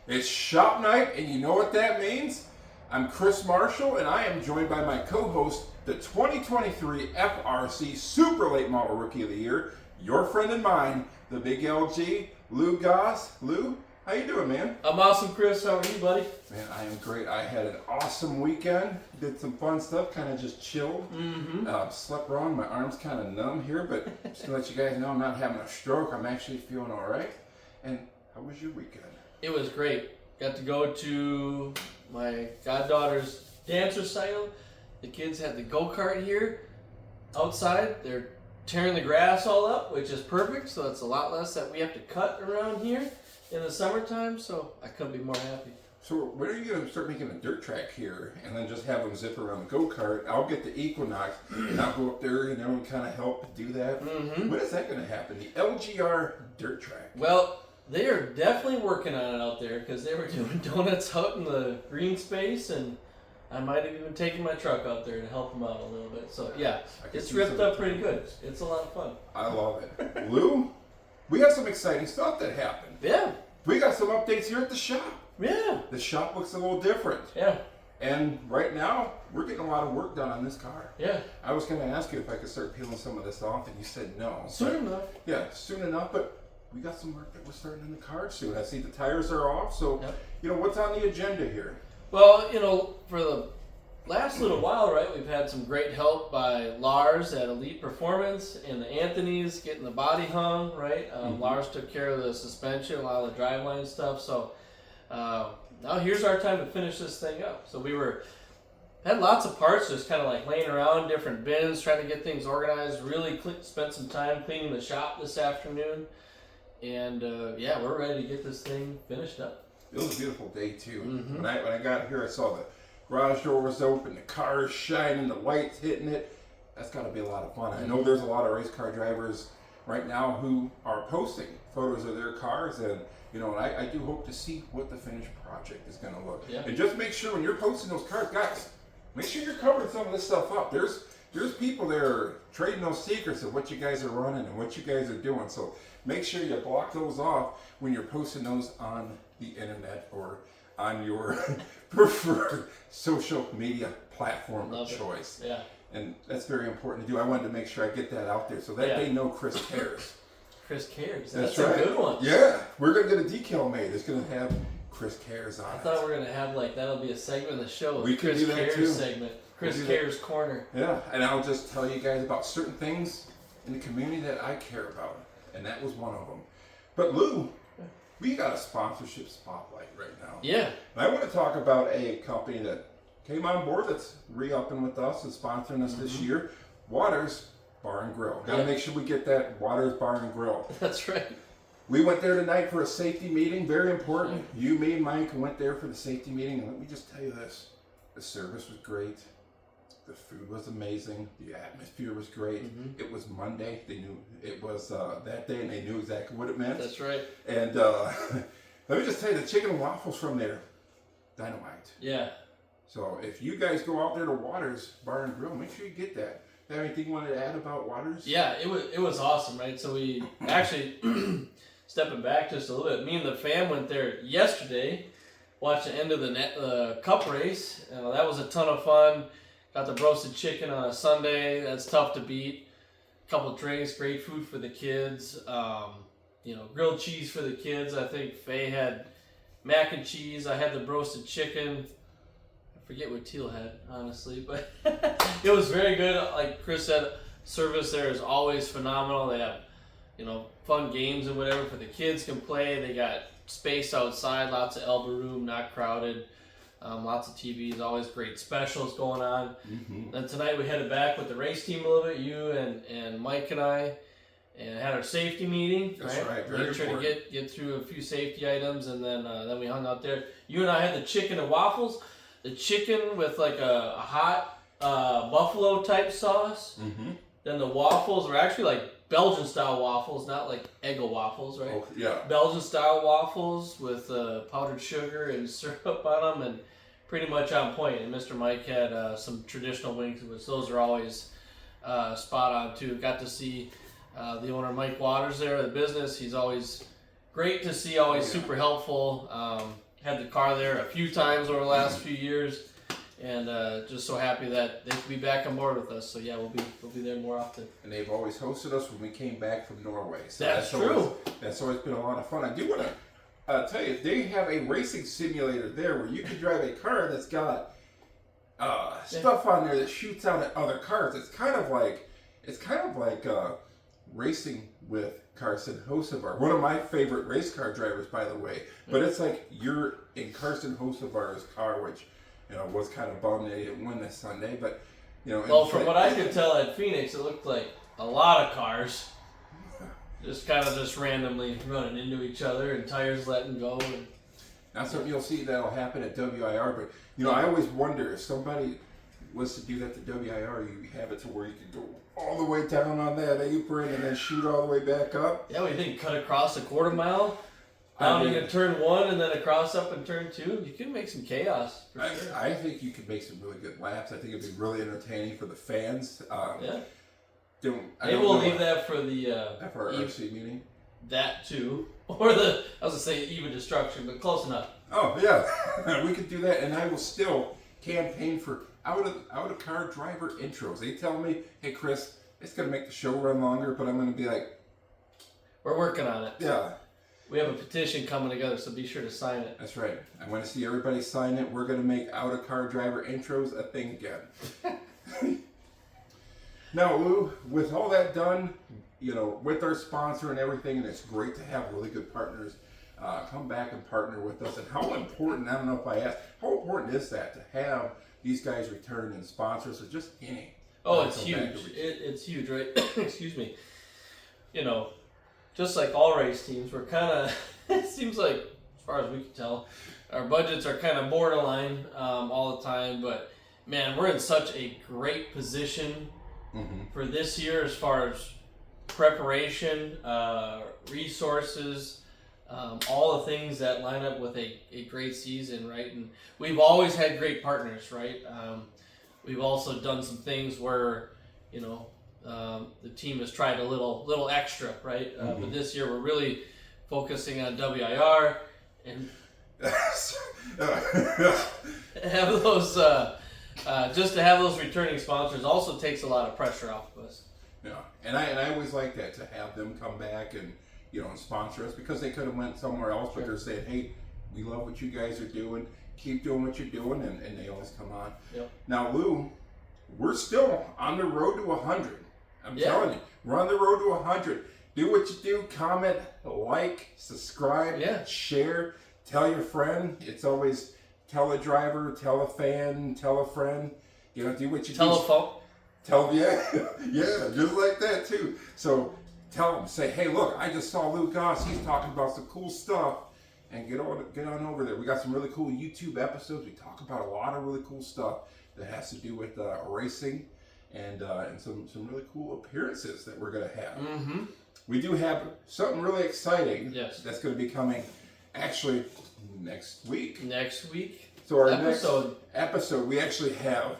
It's shop night, and you know what that means? I'm Chris Marshall, and I am joined by my co-host, the 2023 FRC Super Late Model Rookie of the Year, your friend and mine, the big LG, Lou Goss. Lou, how you doing, man? I'm awesome, Chris. How are you, buddy? Man, I am great. I had an awesome weekend. Did some fun stuff. Kind of just chilled. Slept wrong. My arm's kind of numb here, but just to let you guys know, I'm not having a stroke. I'm actually feeling all right. And how was your weekend? It was great. Got to go to my goddaughter's dance recital. The kids had the go-kart here outside. They're tearing the grass all up, which is perfect. So it's a lot less that we have to cut around here in the summertime. So I couldn't be more happy. So when are you going to start making a dirt track here and then just have them zip around the go-kart? I'll get the Equinox and I'll go up there, and kind of help do that. When is that going to happen? The LGR dirt track. Well, they are definitely working on it out there because they were doing donuts out in the green space, and I might have even taken my truck out there to help them out a little bit. So yeah, it's ripped up pretty good. It's a lot of fun. I love it. Lou, we got some exciting stuff that happened. Yeah. We got some updates here at the shop. Yeah. The shop looks a little different. Yeah. And right now, we're getting a lot of work done on this car. Yeah. I was going to ask you if I could start peeling some of this off, and you said no. Soon enough. Yeah, soon enough, but we got some work that we're starting in the car soon. I see the tires are off, so, what's on the agenda here? Well, for the last little while, right, we've had some great help by Lars at Elite Performance and the Anthony's getting the body hung, right? Lars took care of the suspension, a lot of the driveline stuff, so now here's our time to finish this thing up. So had lots of parts just kind of like laying around, different bins, trying to get things organized. Really spent some time cleaning the shop this afternoon. And we're ready to get this thing finished up. It was a beautiful day too. When I got here, I saw the garage door was open, the cars shining, the lights hitting it. That's got to be a lot of fun. I know there's a lot of race car drivers right now who are posting photos of their cars, and I do hope to see what the finished project is going to look. Yeah. And just make sure when you're posting those cars, guys, make sure you're covering some of this stuff up. There's people there trading those secrets of what you guys are running and what you guys are doing. So make sure you block those off when you're posting those on the internet or on your preferred social media platform of choice. Yeah. And that's very important to do. I wanted to make sure I get that out there so that they know Chris cares. Chris cares. That's right. A good one. Yeah. We're going to get a decal made. It's going to have Chris cares on it. I thought we were going to have that'll be a segment of the show. We could do that Cares too. segment. Chris Cares Corner. Yeah. And I'll just tell you guys about certain things in the community that I care about. And that was one of them. But Lou, we got a sponsorship spotlight right now. Yeah. And I want to talk about a company that came on board that's re-upping with us and sponsoring us this year, Wouters Bar and Grill. Got to make sure we get that Wouters Bar and Grill. That's right. We went there tonight for a safety meeting, very important. You, me, and Mike went there for the safety meeting, and let me just tell you this. The service was great. The food was amazing. The atmosphere was great. It was Monday. They knew it was that day, and they knew exactly what it meant. That's right. And let me just tell you, the chicken and waffles from there, dynamite. Yeah. So if you guys go out there to Wouters Bar and Grill, make sure you get that. Have anything you wanted to add about Wouters? Yeah, it was awesome, right? So we actually, stepping back just a little bit, me and the fam went there yesterday, watched the end of the cup race. That was a ton of fun. Got the roasted chicken on a Sunday. That's tough to beat. Couple drinks, great food for the kids. Grilled cheese for the kids. I think Faye had mac and cheese. I had the roasted chicken. I forget what Teal had, honestly, but it was very good. Like Chris said, service there is always phenomenal. They have, fun games and whatever for the kids can play. They got space outside, lots of elbow room, not crowded. Lots of TVs, always great specials going on. Then tonight we headed back with the race team a little bit, you and Mike and I, and had our safety meeting. That's right, very Made sure important. to get through a few safety items, and then we hung out there. You and I had the chicken and waffles. The chicken with like a hot buffalo type sauce. Then the waffles were actually like Belgian style waffles, not like Eggo waffles, right? Oh, yeah. Belgian style waffles with powdered sugar and syrup on them, and pretty much on point. And Mr. Mike had some traditional wings, which those are always spot on too. Got to see the owner Mike Wouters there, the business. He's always great to see, always super helpful. had the car there a few times over the last few years, and just so happy that they could be back on board with us. So yeah, we'll be there more often. And they've always hosted us when we came back from Norway. So that's true. That's always been a lot of fun. I do want to tell you, they have a racing simulator there where you can drive a car that's got stuff on there that shoots out at other cars. It's kind of like racing with Carson Hocevar, one of my favorite race car drivers, by the way. But it's like you're in Carson Hocevar's car, which was kind of bummed they didn't win this Sunday. But well, from what I could tell at Phoenix, it looked like a lot of cars just randomly running into each other and tires letting go. And that's something you'll see that'll happen at WIR. But I always wonder if somebody was to do that to WIR, you have it to where you can go all the way down on that apron and then shoot all the way back up. Yeah, we think cut across a quarter mile, down into turn 1 and then across up in turn 2. You can make some chaos. For sure. I think you could make some really good laps. I think it'd be really entertaining for the fans. Yeah. Maybe we'll leave that for the for our RC meeting. That too, or I was gonna say even destruction, but close enough. Oh yeah, we could do that, and I will still campaign for out of car driver intros. They tell me, hey Chris, it's gonna make the show run longer, but I'm gonna be like, we're working on it. Yeah. We have a petition coming together, so be sure to sign it. That's right. I want to see everybody sign it. We're gonna make out of car driver intros a thing again. Now, Lou, with all that done, with our sponsor and everything, and it's great to have really good partners come back and partner with us. And how important, I don't know if I asked, how important is that to have these guys return and sponsor us or just any? Oh, it's huge. It's huge, right? Excuse me. Just like all race teams, we're kind of, it seems like, as far as we can tell, our budgets are kind of borderline all the time. But, man, we're in such a great position for this year as far as preparation, resources, all the things that line up with a great season, right? And we've always had great partners, right? We've also done some things where, the team has tried a little extra, right? But this year we're really focusing on WIR and have those, just to have those returning sponsors also takes a lot of pressure off of us. Yeah, and I always like that, to have them come back and and sponsor us, because they could have went somewhere else, but they're saying, hey, we love what you guys are doing, keep doing what you're doing, and they always come on. Yep. Now, Lou, we're still on the road to 100. I'm telling you, we're on the road to 100. Do what you do, comment, like, subscribe, share, tell your friend. It's always tell a driver, tell a fan, tell a friend. Do what you do. Telephone. Tell them, yeah, just like that too. So tell them, say, hey, look, I just saw Lou Goss. He's talking about some cool stuff, and get on over there. We got some really cool YouTube episodes. We talk about a lot of really cool stuff that has to do with racing and some really cool appearances that we're gonna have. We do have something really exciting. Yes. That's going to be coming, actually, next week. Next week. So our next episode, we actually have,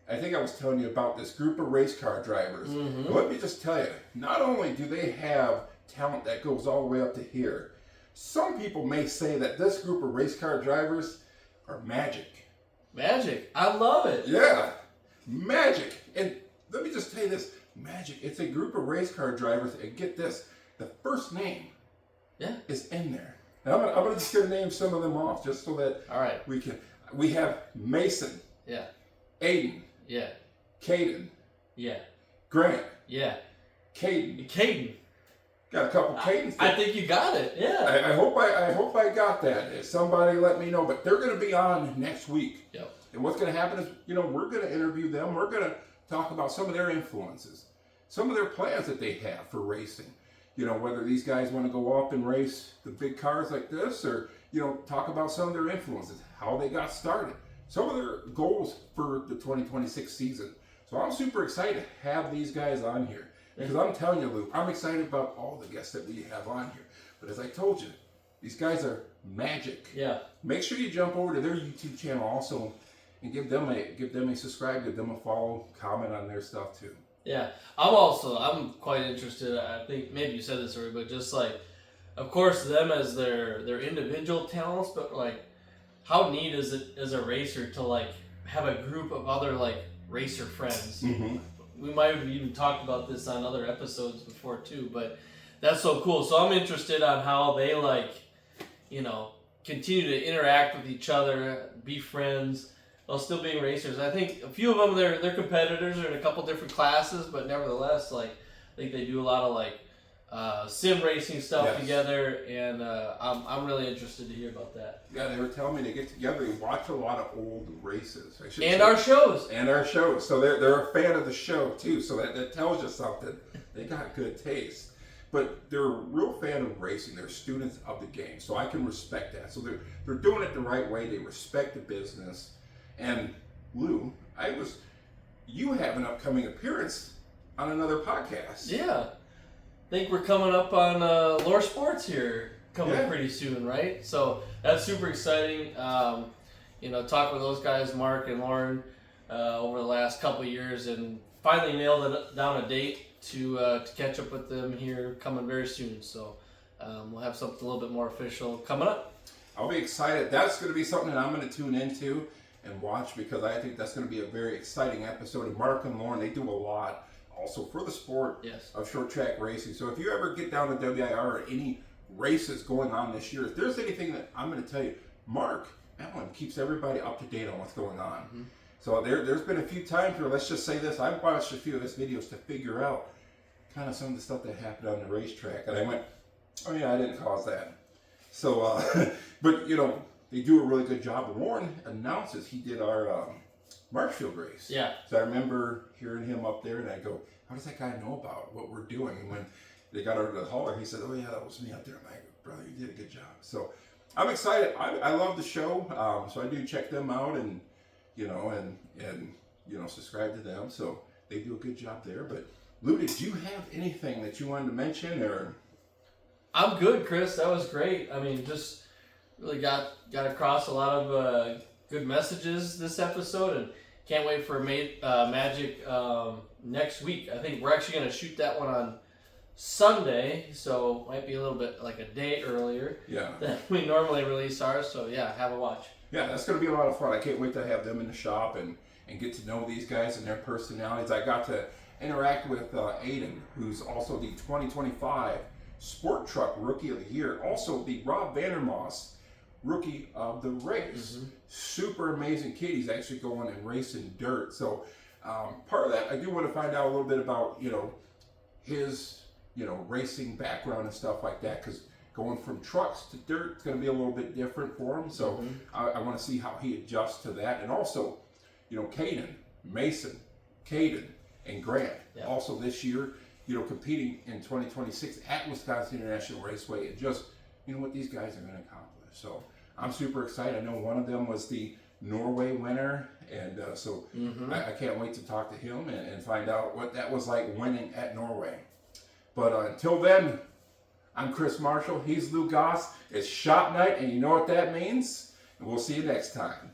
I think I was telling you about this group of race car drivers. And let me just tell you, not only do they have talent that goes all the way up to here, some people may say that this group of race car drivers are magic. Magic. I love it. Yeah, magic. And let me just tell you this, magic. It's a group of race car drivers, and get this, the first name is in there. And I'm just going to name some of them off, just so that we can. We have Mason. Yeah. Aiden. Yeah. Caden. Yeah. Grant. Yeah. Caden. Got a couple Cadens. I think you got it. Yeah. I hope I got that. If somebody let me know, but they're going to be on next week. Yep. And what's going to happen is, we're going to interview them. We're going to talk about some of their influences, some of their plans that they have for racing. Whether these guys want to go up and race the big cars like this, or talk about some of their influences, how they got started, some of their goals for the 2026 season. So I'm super excited to have these guys on here, because I'm telling you, Luke, I'm excited about all the guests that we have on here. But as I told you, these guys are magic. Yeah. Make sure you jump over to their YouTube channel also and give them a subscribe, give them a follow, comment on their stuff too. Yeah, I'm quite interested. I think maybe you said this already, but just like, of course, them as their individual talents, but like how neat is it as a racer to like have a group of other like racer friends. We might have even talked about this on other episodes before too, but that's so cool. So I'm interested on how they like, you know, continue to interact with each other, be friends, while still being racers. I think a few of them, they're competitors. They're in a couple different classes, but nevertheless, like, I think they do a lot of like sim racing stuff together, and I'm really interested to hear about that. Yeah, they were telling me they get together and watch a lot of old races. And our shows. And our shows. So they're a fan of the show too. So that tells you something. They got good taste. But they're a real fan of racing. They're students of the game. So I can respect that. So they're doing it the right way. They respect the business. And Lou, you have an upcoming appearance on another podcast. Yeah. I think we're coming up on Lore Sports here pretty soon, right? So that's super exciting. You know, talk with those guys, Mark and Lauren, over the last couple of years, and finally nailed down a date to catch up with them here coming very soon. So we'll have something a little bit more official coming up. I'll be excited. That's going to be something that I'm going to tune into and watch, because I think that's going to be a very exciting episode. And Mark and Lauren, they do a lot also for the sport of short track racing. So if you ever get down to WIR or any races going on this year, if there's anything that I'm going to tell you, Mark Allen keeps everybody up to date on what's going on. So there's been a few times where, let's just say this, I've watched a few of his videos to figure out kind of some of the stuff that happened on the racetrack, and I went, oh yeah, I didn't cause that. So, but you know, they do a really good job. Warren announces he did our Marshfield race. Yeah. So I remember hearing him up there, and I go, how does that guy know about what we're doing? And when they got over to the hauler, he said, oh yeah, that was me up there. I'm like, brother, you did a good job. So I'm excited. I love the show. So I do check them out, and you know, and you know, subscribe to them. So they do a good job there. But Lou, did you have anything that you wanted to mention, or? I'm good, Chris. That was great. I mean, just really got across a lot of good messages this episode, and can't wait for MAGCK next week. I think we're actually going to shoot that one on Sunday, so might be a little bit like a day earlier than we normally release ours. So yeah, have a watch. Yeah, that's going to be a lot of fun. I can't wait to have them in the shop and get to know these guys and their personalities. I got to interact with Aiden, who's also the 2025 Sport Truck Rookie of the Year, also the Rob Vandermoss Rookie of the Race. Super amazing kid. He's actually going and racing dirt. So part of that, I do want to find out a little bit about, you know, his, you know, racing background and stuff like that, because going from trucks to dirt, it's going to be a little bit different for him. So I want to see how he adjusts to that. And also, you know, Caden, Mason, Caden, and Grant, also this year, you know, competing in 2026 at Wisconsin International Raceway, and just, you know, what these guys are going to accomplish. So I'm super excited. I know one of them was the Norway winner, and so I can't wait to talk to him and find out what that was like winning at Norway. But until then, I'm Chris Marshall. He's Lou Goss. It's shop night, and you know what that means. And we'll see you next time.